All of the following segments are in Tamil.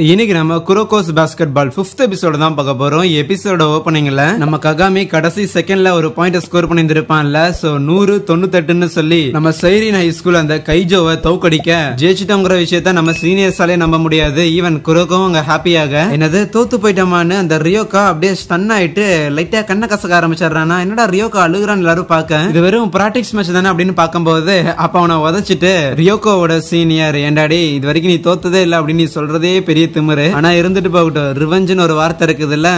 இன்னைக்கு நம்ம குரோகோஸ் பாஸ்கெட்பால் 5th எபிசோட தான் பார்க்க போறோம். எபிசோட ஓபனிங்ல நம்ம ககாமி கடைசி செகண்ட்ல ஒரு பாயிண்ட் ஸ்கோர் பண்ணிருப்பான்ல. சோ 198ன்னு சொல்லி நம்ம சைரின் ஹை ஸ்கூல் அந்த கைஜோவை தோக்கடிக்க ஜெயிச்சிட்டோங்கிற விஷயத்த நம்ம சீனியர்ஸாலே நம்ப முடியாது. ஈவன் குரோக்கும் அங்க ஹாப்பியாக என்னது தோத்து போயிட்டோமான்னு அந்த ரியோகா அப்படியே ஸ்டன் ஆயிட்டு லைட்டா கண்ண கசக்க ஆரம்பிச்சிடறானா. என்னடா ரியோகா அழுகுறான்னு எல்லாரும் பார்க்க இது வெறும் பிராக்டிஸ் மேட்ச் தானே அப்படின்னு பார்க்கும்போது அப்ப அவனை உதச்சிட்டு ரியோகோவோட சீனியர் ஏண்டாடி இது வரைக்கும் நீ தோத்ததே இல்ல அப்படின்னு நீ சொல்றதே பெரிய திமிரு. ஆனா இருந்துட்டு போகட்டும், ரிவெஞ்சுன்னு ஒரு வார்த்தை இருக்குதுல்ல,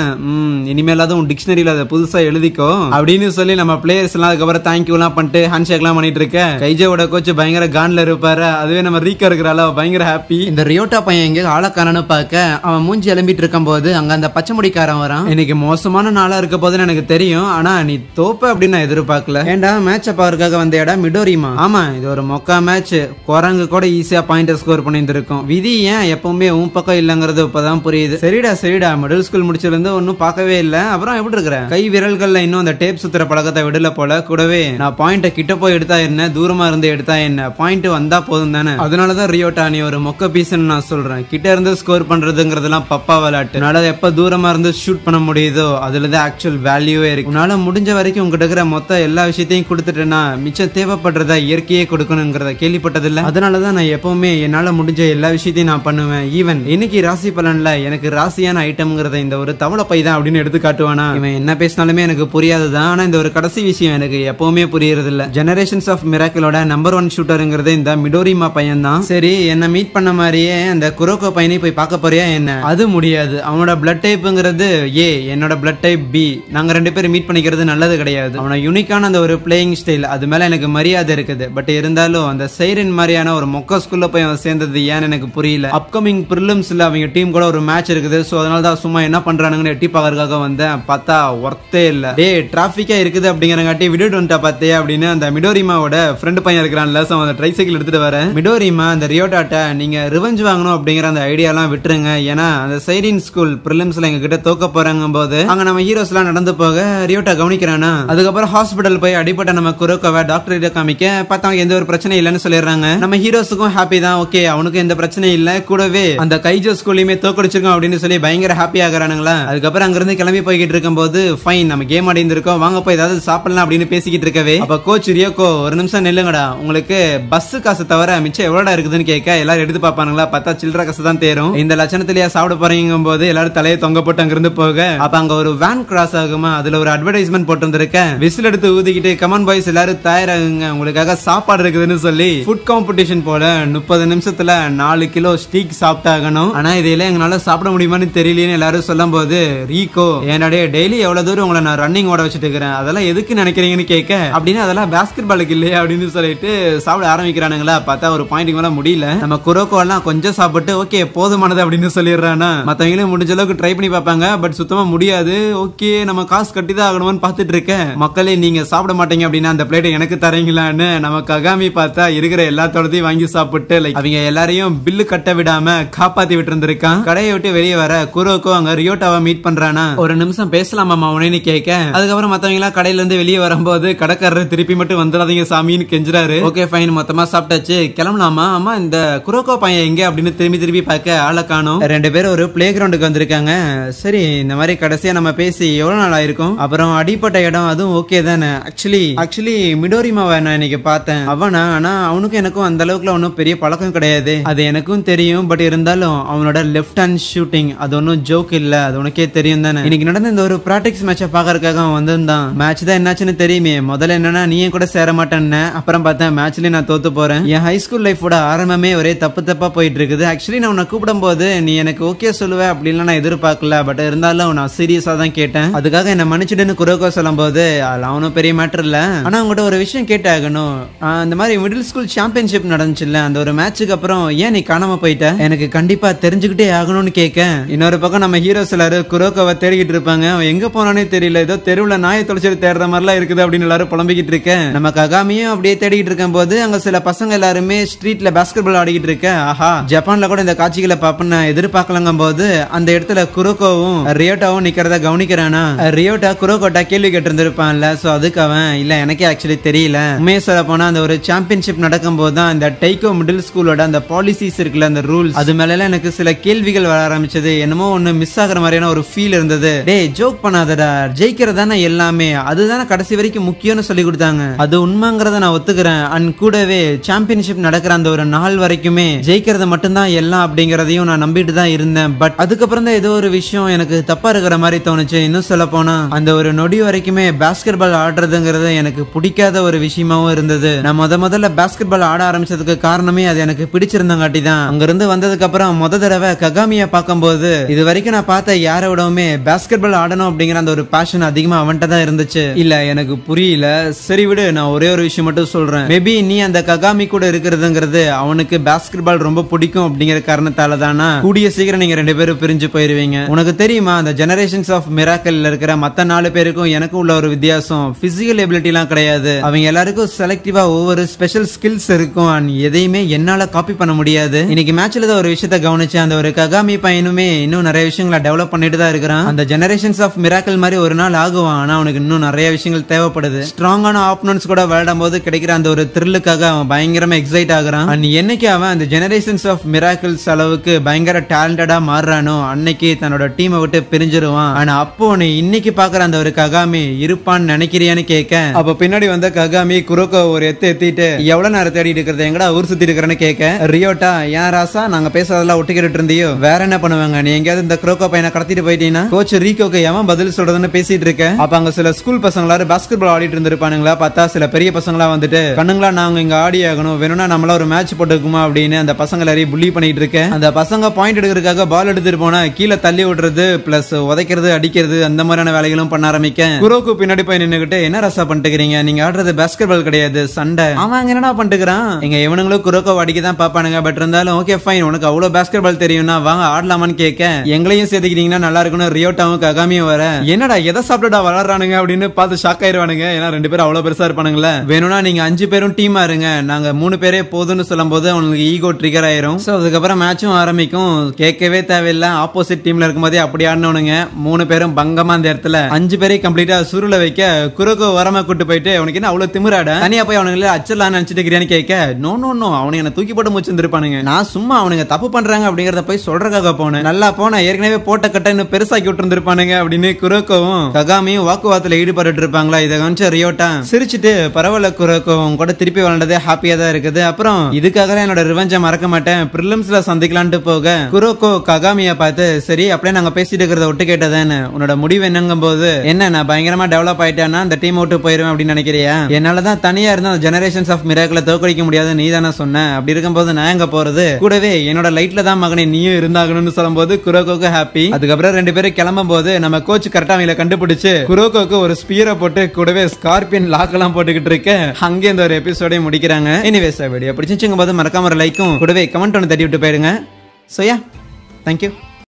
இனிமேலாவது உன் டிக்ஷனரியில அதை புதுசா எழுதிக்கோ அப்படின்னு சொல்லி நம்ம பிளேயர்ஸ் எல்லாம் அதுக்கப்புறம் தேங்க்யூ எல்லாம் பண்ணிட்டு ஹேண்ட் ஷேக் எல்லாம் பண்ணிட்டு இருக்க கைஜோட கோச் பயங்கர கான்ல இருப்பாரு. அதுவே நம்ம ரீக்கா இருக்கிறால பயங்கர ஹாப்பி. இந்த ரியோட்டா பையன் எங்க ஆளக்காரன்னு பார்க்க அவன் மூஞ்சி எழும்பிட்டு இருக்கும் போது அங்க அந்த பச்சை முடிக்காரன் வரான். இன்னைக்கு மோசமான நாளா இருக்க போதுன்னு எனக்கு தெரியும், ஆனா நீ தோப்ப அப்படின்னு நான் எதிர்பார்க்கல. ஏண்டா மேட்ச பாருக்காக வந்த இடம் மிடோரிமா. ஆமா இது ஒரு மொக்கா மேட்ச், குரங்கு கூட ஈஸியா பாயிண்ட் ஸ்கோர் பண்ணிருக்கும். விதி ஏன் எப்பவுமே உன் பக்கம் இல்லங்கிறது இப்பதான் புரியுது. சரிடா மிடில் ஸ்கூல் முடிச்சிருந்து ஒன்னும் பார்க்கவே இல்ல. அப்புறம் எப்படி இருக்கிற கை விரல்கள்ல இன்னும் அந்த டேப் சுத்துற பழக்கத்தை விடல போல. கூடவே நான் பாயிண்ட கிட்ட போய் எடுத்தா என்ன, தூரமா இருந்து எடுத்தா என்ன, பாயிண்ட் வந்தா போதும் தானே. அதனாலதான் ரியோட்டா நீ ஒரு மொக்க பீஸ்ன்னு நான் சொல்றேன். கிட்ட இருந்து ஸ்கோர் பண்றதுங்கிறதுலாம் பப்பா விளையாட்டு. உன்னால எப்ப தூரமா இருந்து ஷூட் பண்ண முடியுதோ அதுலதான் ஆக்சுவல் வேல்யூவே இருக்கு. உன்னால முடிஞ்ச வரைக்கும் உங்ககிட்ட இருக்கிற மொத்த எல்லா விஷயத்தையும் கொடுத்துட்டேன்னா மிச்சம் தேவைப்படுறத இயற்கையே கொடுக்கணுங்கிறத கேள்விப்பட்டதில்ல. அதனாலதான் நான் எப்பவுமே என்னால முடிஞ்ச எல்லா விஷயத்தையும் நான் பண்ணுவேன். ஈவன் இன்னைக்கு ராசி பலன்ல எனக்கு ராசியான ஐட்டம்ங்கிறத இந்த ஒரு தவளை பை தான் அப்படின்னு எடுத்து காட்டுவானா. இவன் என்ன பேசினாலுமே எனக்கு புரியாதுதான். ஆனா இந்த ஒரு கடைசி விஷயம் எனக்கு எப்பவுமே புரியறது இல்ல. ஜெனரேஷன்ஸ் ஆஃப் மிராக்கிளோட நம்பர் 1 ஷூட்டருங்கிறது இந்த மிடோரிமா பையன் தான். சரி என்ன மீட் பண்ண மாதிரியே அந்த குரோகோ பையனை போய் பார்க்க போறியா என்ன? அது முடியாது. அவனோட பிளட் டைப்ங்கிறது ஏ, என்னோட பிளட் டைப் பி. நாங்க 2 பேரும் மீட் பண்ணிக்கிறது நல்லது கிடையாது. அவனோட யூனிக்கான அந்த ஒரு பிளேயிங் ஸ்டைல் அது மேல எனக்கு மரியாதை இருக்குது. பட் இருந்தாலும் அந்த சைரன் மாதிரியான ஒரு மொக்க ஸ்கூல்ல போய் அவன் சேர்ந்தது ஏன்னு எனக்கு புரியல. அப்கமிங் பிரிலிம்ஸ்ல அவங்க டீம் கூட ஒரு மேட்ச் இருக்குது. சோ அதனால தான் சும்மா என்ன பண்றானுங்கன்னு எட்டி பார்க்கறதுக்காக வந்தேன். பார்த்தா ஒர்த்தே இல்ல. டே டிராபிக்கா இருக்குது அப்படிங்கறங்காட்டி விட்டுட்டு வந்துட்டா பார்த்தே அப்படின்னு அந்த மிடோரிமாவோட ஃப்ரெண்ட் பையன் இருக்கிறான்ல, சோ அந்த ட்ரைசைக்கிள் எடுத்துட்டு வர மிடோரிமா அந்த ரியோட்டாட்ட நீங்க ரிவெஞ்ச் வாங்கணும் அப்படிங்கிற அந்த ஐடியா எல்லாம் விட்டுருங்க. ஏன்னா அந்த சைரின் ஸ்கூல் பிரிலிம்ஸ்ல எங்க கிட்ட தோக்க போறாங்க போது அங்க நம்ம ஹீரோஸ் எல்லாம் நடந்து போக ரியோட்டா கவனிக்கிறானா. அதுக்கப்புறம் ஹாஸ்பிட்டல் போய் அடிப்பட்ட நம்ம குரோக்கோவை டாக்டர் கிட்ட காமிக்க பார்த்தா எந்த ஒரு பிரச்சனை இல்லைன்னு சொல்லிடுறாங்க. நம்ம ஹீரோஸுக்கும் ஹாப்பி தான். ஓகே அவனுக்கு எந்த பிரச்சனை இல்ல. கூடவே அந்த கைஜோ ஸ்கூல்லையுமே தோக்கடிச்சிருக்கோம் அப்படின்னு சொல்லி பயங்கர ஹாப்பி ஆகிறானுங்களா. அதுக்கப்புறம் அங்கிருந்து கிளம்பி போய்கிட்டு இருக்கும் போது ஃபைன் நம்ம கேம் ஆடி இருந்திருக்கோம், வாங்க போய் ஏதாவது சாப்பிடலாம் அப்படின்னு பேசிக்கிட்டு இருக்கவே அப்ப கோச் ரியோகோ ஒரு நிமிஷம் நில்லுங்கடா, உங்களுக்கு பஸ் காசு தவிர மிச்சம் எவ்வளோடா இருக்குதுன்னு கேட்க எல்லாரும் எடுத்து பாப்பானுங்களா. பார்த்தா சில்லற காசு தான் தேரும். இந்த லட்சணத்திலேயே சாப்பிட போறீங்க போது எல்லாரும் தலையை தொங்க போட்டு அங்கிருந்து போக அப்ப அங்க ஒரு வேன் கிராஸ் ஆகுமா. அதுல ஒரு அட்வர்டைஸ்மெண்ட் போட்டு வந்திருக்க விசில் எடுத்து ஊதிக்கிட்டு கமான் பாய்ஸ் எல்லாரும் தயாராகுங்க உங்களுக்காக சாப்பாடு இருக்குதுன்னு சொல்லி ஃபுட் காம்படிஷன் போல 30 நிமிஷத்துல 4 கிலோ ஸ்டீக் சாப்பிட்டாகணும். ஆனா இதையெல்லாம் எங்களால சாப்பிட முடியுமான்னு தெரியலன்னு எல்லாரும் சொல்லும் போது ரீகோ என்னடே டெய்லி எவ்வளவு தூரம் உங்களை நான் ரன்னிங் ஓட வச்சுட்டு இருக்கிறேன், அதெல்லாம் எதுக்கு நினைக்கிறீங்கன்னு கேட்க அப்படின்னு அதெல்லாம் பாஸ்கெட் பாலுக்கு இல்லையா அப்படின்னு சொல்லிட்டு சாப்பிட ஆரம்பிக்கிறானுங்களா. பார்த்தா ஒரு பாயிண்ட் மேல முடியல. நம்ம குரோக்கோ எல்லாம் கொஞ்சம் சாப்பிட்டு ஓகே போதுமானது அப்படின்னு சொல்லிடுறானா. மத்தவங்களும் முடிஞ்ச அளவுக்கு ட்ரை பண்ணி பார்ப்பாங்க. பட் சுத்தமா முடியாது. ஓகே நம்ம காசு கட்டி தான் ஆகணும்னு பார்த்துட்டு இருக்கேன். மக்களே நீங்க சாப்பிட மாட்டீங்க அப்படின்னா அந்த பிளேட்டை எனக்கு தரீங்களான்னு நம்ம ககாமி பார்த்தா இருக்கிற எல்லாத்தோடத்தையும் வாங்கி சாப்பிட்டு லைக் அவங்க எல்லாரையும் பில்லு கட்ட விடாம காப்பாத்தி விட்டு இருந்திருக்கான். கடையை விட்டு வெளியே வர குரோக்கோ அங்க ரியோட்டாவை மீட் பண்றானா. ஒரு நிமிஷம் பேசலாமா உடனே கேட்க அதுக்கப்புறம் மத்தவங்க எல்லாம் கடையில இருந்து வெளியே வரும்போது கடைக்காரர் திருப்பி மட்டும் வந்துடாதீங்க சாமின்னு கெஞ்சுறாரு. ஓகே ஃபைன் மொத்தமா சாப்பிட்டாச்சு கிளம்பலாமா. ஆமா இந்த குரோக்கோ பையன் எங்க அப்படின்னு திரும்பி பார்க்க ஆளை காணோம். 2 பேரும் ஒரு பிளே கிரவுண்டுக்கு வந்திருக்காங்க. சரி இந்த மாதிரி கடைசியா நம்ம பேசி எவ்வளவு நாள் ஆயிருக்கும். அப்புறம் அடிப்பட்ட இடம் அதுவும் ஓகே தானே. ஆக்சுவலி மிடோரிமாவை நான் இன்னைக்கு பார்த்தேன். அவனா ஆனா அவனுக்கும் எனக்கும் அந்த அளவுக்குல ஒன்னும் பெரிய பழக்கம் கிடையாது. அது எனக்கும் தெரியும். பட் இருந்தாலும் அவனோட லெஃப்ட் ஹேண்ட் ஷூட்டிங் அது ஒன்னும் ஜோக் இல்ல. அது உனக்கே தெரியும் தானே. இன்னைக்கு நடந்த இந்த ஒரு பிராக்டிஸ் மேட்சை பாக்கறதுக்காக அவன் வந்திருந்தான். மேட்ச் தான் என்னாச்சுன்னு தெரியுமே. முதல்ல என்னன்னா நீ கூட சேர மாட்டேன்னு. அப்புறம் பார்த்தேன் மேட்ச்லயே நான் தோத்து போறேன். என் ஹை ஸ்கூல் லைஃபோட ஆரம்பமே ஒரே தப்பா போயிட்டு இருக்குது. ஆக்சுவலி நான் உன்னை கூப்பிடும் போது நீ எனக்கு ஓகே சொல்லுவேன் அப்படின்னு நான் எதிர்பார்க்கல. பட் இருந்தாலும் நான் சீரியஸா தான் கேட்டேன். அதுக்காக என்ன மன்னிச்சுடுன்னு குரோக்கோ சொல்லும் போது அவனும் பெரிய மேட்டர் இல்ல. ஆனா உங்ககிட்ட ஒரு விஷயம் கேட்டாகணும். இந்த மாதிரி மிடில் ஸ்கூல் சாம்பியன்ஷிப் நடந்துச்சுல்ல, அந்த ஒரு மேட்சுக்கு அப்புறம் ஏன் நீ காணாம போயிட்ட எனக்கு கண்டிப்பா தெரிஞ்சுக்கிட்டே ஆகணும்னு கேட்க இன்னொரு பக்கம் நம்ம ஹீரோஸ் எல்லாரும் குரோக்கோவை தேடிக்கிட்டு இருப்பாங்க. அவன் எங்க போனானே தெரியல. ஏதோ தெருவுல நாயை தொலைச்சிட்டு தேடுற மாதிரிலாம் இருக்குது அப்படின்னு எல்லாரும் புலம்பிக்கிட்டு இருக்க நம்ம ககாமியும் அப்படியே தேடிக்கிட்டு இருக்கும் போது அங்க சில பசங்க எல்லாருமே ஸ்ட்ரீட்ல பாஸ்கெட் பால் ஆடிக்கிட்டு இருக்க. ஆஹா ஜப்பான்ல கூட இந்த காட்சிகளை பாப்பேன்னு எதிர்பார்க்கலங்க போது அந்த இடத்துல குரோக்கோவும் ரியோட்டாவும் நிக்கிறத கவனிக்கிறானா. ரியோட்டா குரோக்கோட்டா கேள்வி கேட்டு இருந்திருப்பான்ல. சோ அதுக்கு அவன் இல்ல எனக்கே ஆக்சுவலி தெரியல. உண்மையை சொல்ல போனா அந்த ஒரு சாம்பியன்ஷிப் நடக்கும் போது தான் இந்த டைகோ மிடில் ஸ்கூலோட அந்த பாலிசிஸ் இருக்குல்ல, அந்த ரூல்ஸ் அது மேல எனக்கு எனக்கு சில கேள்விகள் வர ஆரம்பிச்சது. என்னமோ ஒண்ணு மிஸ் ஆகுற மாதிரியான ஒரு ஃபீல் இருந்தது. டேய் ஜோக் பண்ணாதடா, ஜெயிக்கிறதானே எல்லாமே, அதுதானே கடைசி வரைக்கும் முக்கியம்னு சொல்லி கொடுத்தாங்க. அது உண்மைங்கிறத நான் ஒத்துக்கிறேன். அண்ட் கூடவே சாம்பியன்ஷிப் நடக்கிற அந்த ஒரு நாள் வரைக்குமே ஜெயிக்கிறது மட்டும்தான் எல்லாம் அப்படிங்கறதையும் நான் நம்பிட்டு தான் இருந்தேன். பட் அதுக்கப்புறம் தான் ஏதோ ஒரு விஷயம் எனக்கு தப்பா இருக்கிற மாதிரி தோணுச்சு. இன்னும் சொல்ல போனா அந்த ஒரு நொடி வரைக்குமே பாஸ்கெட் பால் ஆடுறதுங்கிறது எனக்கு பிடிக்காத ஒரு விஷயமாவும் இருந்தது. நான் முதல்ல பாஸ்கெட் பால் ஆட ஆரம்பிச்சதுக்கு காரணமே அது எனக்கு பிடிச்சிருந்தங்காட்டி தான். அங்கிருந்து வந்ததுக்கு அப்புறம் தடவை ககாமியை பார்க்கும்போது இது வரைக்கும் நான் பார்த்த யாரை விடவுமே பாஸ்கெட் பால் ஆடணும் அப்படிங்கிற அந்த ஒரு பேஷன் அதிகமா அவன்கிட்ட தான் இருந்துச்சு. இல்ல எனக்கு புரியல, சரி விடு, நான் ஒரே ஒரு விஷயம் மட்டும் சொல்றேன். மேபி நீ அந்த ககாமி கூட இருக்கிறதுங்கிறது அவனுக்கு பாஸ்கெட் பால் ரொம்ப பிடிக்கும் அப்படிங்கிற காரணத்தால தானா கூடிய சீக்கிரம் நீங்க 2 பேரும் பிரிஞ்சு போயிருவீங்க. உனக்கு தெரியுமா அந்த ஜெனரேஷன்ஸ் ஆஃப் மிராக்கல்ல இருக்கிற மத்த 4 பேருக்கும் எனக்கும் உள்ள ஒரு வித்தியாசம் பிசிக்கல் எபிலிட்டி எல்லாம் கிடையாது. அவங்க எல்லாருக்கும் செலக்டிவா ஒவ்வொரு ஸ்பெஷல் ஸ்கில்ஸ் இருக்கும். எதையுமே என்னால காப்பி பண்ண முடியாது. இன்னைக்கு மேட்ச்ல தான் ஒரு விஷயத்தை கவனிச்சேன். அந்த ஒரு ககாமி பையனுமே இன்னும் நிறைய விஷயங்களை டெவலப் பண்ணிட்டு தான் இருக்கிறான். அந்த ஜெனரேஷன்ஸ் ஆஃப் மிராக்கல் மாதிரி ஒரு நாள் ஆகுவான். ஆனா அவனுக்கு இன்னும் நிறைய விஷயங்கள் தேவைப்படுது. ஸ்ட்ராங்கான ஆப்போனன்ட்ஸ் கூட விளையாடும் போது கிடைக்கிற அந்த ஒரு த்ரில்லுக்காக அவன் பயங்கரமா எக்ஸைட் ஆகுறான். அண்ட் என்னைக்கு அவன் அந்த ஜெனரேஷன்ஸ் ஆஃப் மிராக்கிள்ஸ் அளவுக்கு பயங்கர டேலண்டடா மாறுறானோ அன்னைக்கு தன்னோட டீமை விட்டு பிரிஞ்சிருவான். ஆனா அப்போ நீ இன்னைக்கு பாக்குற அந்த ஒரு ககாமி இருப்பான்னு நினைக்கிறியான்னு கேட்க, அப்ப பின்னாடி வந்த ககாமி குரோக்கோ ஒரு எத்திட்டு எவ்வளவு நேரம் தேடிட்டு இருக்கிறது, எங்கடா ஊர் சுத்தி இருக்கிறேன்னு கேட்க, ரியோட்டா ஏன் ராசா நாங்க பேசுறதெல்லாம் ஒட்டிக்கிட்டு இருந்தியோ, வேற என்ன பண்ணுவாங்க, நீ எங்கேயாவது இந்த குரோக்கோ பையனை கடத்திட்டு போயிட்டீங்கன்னா கோச் ரீகோக்கு எவன் பதில் சொல்றதுன்னு பேசிட்டு இருக்க. அப்ப அங்க சில ஸ்கூல் பசங்களாரு பாஸ்கெட் பால் ஆடிட்டு இருந்திருப்பானுங்களா, பார்த்தா சில பெரிய பசங்களா வந்துட்டு கண்ணுங்களா நாங்க இங்க ஆடி ஆகணும், வேணும்னா நம்மள ஒரு மேட்ச் போட்டுக்குமா அப்படின்னு அந்த பசங்க எல்லாரையும் புள்ளி பண்ணிட்டு இருக்க. அந்த பசங்க பாயிண்ட் எடுக்கிறதுக்காக பால் எடுத்துட்டு போனா கீழே தள்ளி விடுறது பிளஸ் உதைக்கிறது அடிக்கிறது அந்த மாதிரியான வேலைகளும் பண்ண ஆரம்பிக்க, குரோக்கு பின்னாடி போய் நின்னுகிட்டு என்ன ரசா பண்ணிட்டுக்கிறீங்க, நீங்க ஆடுறது பாஸ்கெட் பால் கிடையாது சண்டை, அவன் என்னடா பண்ணிட்டுக்கிறான், எங்க இவனுங்களும் குரோக்கோ அடிக்க தான் பாப்பானுங்க, பட் இருந்தாலும் ஓகே ஃபைன், உனக்கு அவ்வளவு பாஸ்கெட் பால் தெரியும்னா வாங்க ஆடலாமான்னு கேட்க, எங்களையும் சேர்த்துக்கிட்டீங்கன்னா நல்லா இருக்கணும், ரியோட்டாவும் ககாமியும் வர, என்னடா எதை சாப்பிட்டுடா வளர்றானுங்க அப்படின்னு பார்த்து ஷாக் ஆயிருவானுங்க. ஏன்னா 2 பேரும் அவ்வளவு பெருசா இருப்பானுங்களே. வேணும்னா நீங்க 5 பேரும் டீமா இருங்க, நாங்க 3 பேரே போதும்னு சொல்லும் போது அவங்களுக்கு ஈகோ ட்ரிகர் ஆயிரும். சோ அதுக்கப்புறம் மேட்சும் ஆரம்பிக்கும். கேட்கவே தேவையில்லை, ஆப்போசிட் டீம்ல இருக்கும்போதே அப்படி ஆடினவனுங்க 3 பேரும் பங்கமா அந்த இடத்துல 5 பேரை கம்ப்ளீட்டா சுருள வைக்க, குரோக்கோ வரமா கூட்டு போயிட்டு அவனுக்கு என்ன அவ்வளவு திமிராட, தனியா போய் அவனுங்களை அச்சலாம் நினைச்சிட்டு இருக்கிறேன்னு கேட்க, நோ நோ நோ அவனுக்கு என்ன தூக்கி போட்டு முடிச்சிருப்பானுங்க, நான் சும்மா அவனுங்க தப்பு பண்றாங்க அப்படிங்கறத போய் சொல்றதுக்காக போனேன், நல்லா போன ஏற்கனவே போட்ட கட்ட இன்னும் பெருசாக்கி விட்டு இருந்திருப்பானுங்க அப்படின்னு குரோக்கோவும் ககாமியும் வாக்குவாதத்துல ஈடுபட்டு இருப்பாங்களா. இதை கவனிச்ச ரியோட்டா சிரிச்சிட்டு பரவாயில்ல குரோக்கோவும் கூட திருப்பி வளர்ந்ததே ஹாப்பியா தான் இருக்குது, அப்புறம் இதுக்காக என்னோட ரிவெஞ்சை மறக்க மாட்டேன், பிரிலிம்ஸ்ல சந்திக்கலான்ட்டு போக குரோக்கோ ககாமிய பார்த்து சரி அப்படியே நாங்க பேசிட்டு இருக்கிறத ஒட்டு கேட்டதானே, உன்னோட முடிவு என்னங்கும் போது என்ன நான் பயங்கரமா டெவலப் ஆயிட்டேன்னா அந்த டீம் விட்டு போயிருவேன் அப்படின்னு நினைக்கிறியா, என்னாலதான் தனியா இருந்தா அந்த ஜெனரேஷன்ஸ் ஆஃப் மிராக்கிளை தோக்கடிக்க முடியாது நீ தானே சொன்ன, அப்படி இருக்கும்போது நான் எங்க போறது, கூடவே என்னோட லைட்ல தான் மகனே நீயும் இருந்தாகணும்னு சொல்லும் போது குரோக்கோக்கு ஹாப்பி. அதுக்கப்புறம் 2 பேரும் கிளம்பும் போது நம்ம கோச் கரெக்டா அவங்களை கண்டுபிடிச்சு குரோக்கோக்கு ஒரு ஸ்பியரை போட்டு கூடவே ஸ்கார்பியன் லாக் எல்லாம் போட்டுக்கிட்டு இருக்க, அங்கே இந்த ஒரு எபிசோடை முடிக்கிறாங்க. எனிவேஸ் வீடியோ பிடிச்சிருச்சுங்க போது மறக்காம ஒரு லைக்கும் கூடவே கமெண்ட் ஒன்று தட்டி விட்டு போயிடுங்க. So yeah, thank you.